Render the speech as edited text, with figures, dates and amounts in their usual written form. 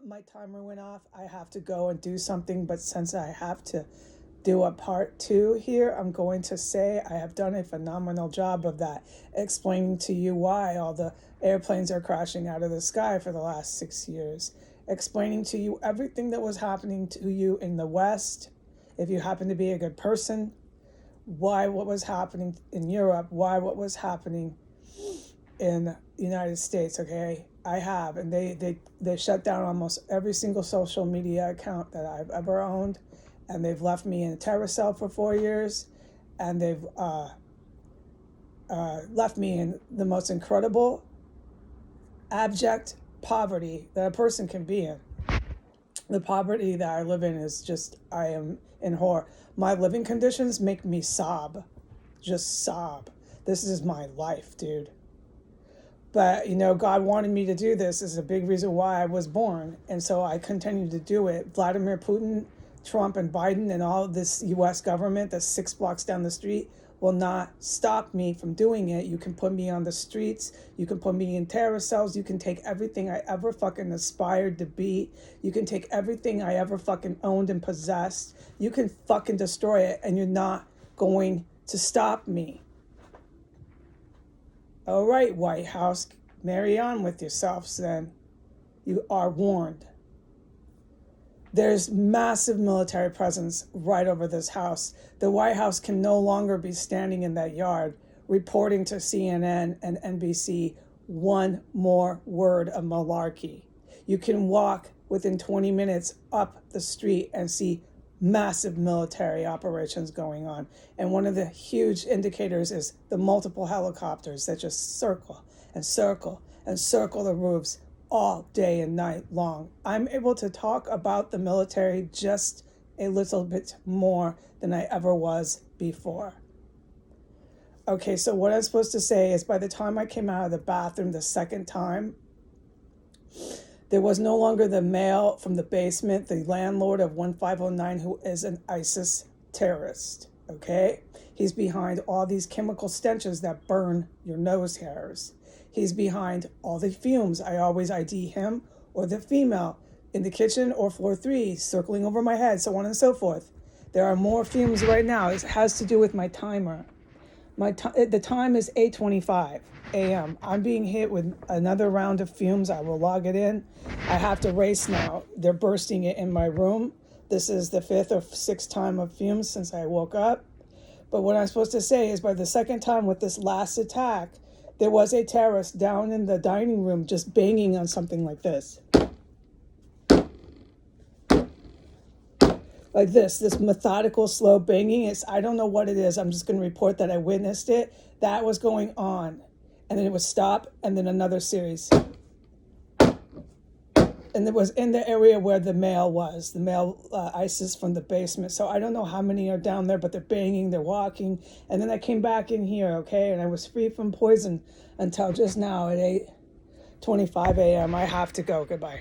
My timer went off. I have to go and do something, but since I have to do a part two here, I'm going to say I have done a phenomenal job of that, explaining to you why all the airplanes are crashing out of the sky for the last 6 years, explaining to you everything that was happening to you in the West, if you happen to be a good person, why what was happening in Europe, why what was happening in the United States, okay? I have, and they shut down almost every single social media account that I've ever owned, and they've left me in a terror cell for 4 years, and they've left me in the most incredible, abject poverty that a person can be in. The poverty that I live in is just, I am in horror. My living conditions make me sob, just sob. This is my life, dude. But, God wanted me to do this is a big reason why I was born. And so I continue to do it. Vladimir Putin, Trump, and Biden, and all of this U.S. government that's 6 blocks down the street will not stop me from doing it. You can put me on the streets. You can put me in terror cells. You can take everything I ever fucking aspired to be. You can take everything I ever fucking owned and possessed. You can fucking destroy it, and you're not going to stop me. All right, White House, marry on with yourselves then. You are warned. There's massive military presence right over this house. The White House can no longer be standing in that yard reporting to CNN and NBC one more word of malarkey. You can walk within 20 minutes up the street and see massive military operations going on. And one of the huge indicators is the multiple helicopters that just circle and circle and circle the roofs all day and night long. I'm able to talk about the military just a little bit more than I ever was before. Okay, so what I'm supposed to say is by the time I came out of the bathroom the second time, there was no longer the male from the basement, the landlord of 1509, who is an ISIS terrorist, okay? He's behind all these chemical stenches that burn your nose hairs. He's behind all the fumes. I always ID him or the female in the kitchen or floor 3, circling over my head, so on and so forth. There are more fumes right now. It has to do with my timer. The time is 8:25 a.m. I'm being hit with another round of fumes. I will log it in. I have to race now. They're bursting it in my room. This is the 5th or 6th time of fumes since I woke up. But what I'm supposed to say is by the second time with this last attack, there was a terrorist down in the dining room just banging on something like this. Like this methodical, slow banging. I don't know what it is. I'm just going to report that I witnessed it. That was going on. And then it would stop, and then another series. And it was in the area where the male was, the male ISIS from the basement. So I don't know how many are down there, but they're banging, they're walking. And then I came back in here, okay? And I was free from poison until just now at 8:25 a.m. I have to go. Goodbye.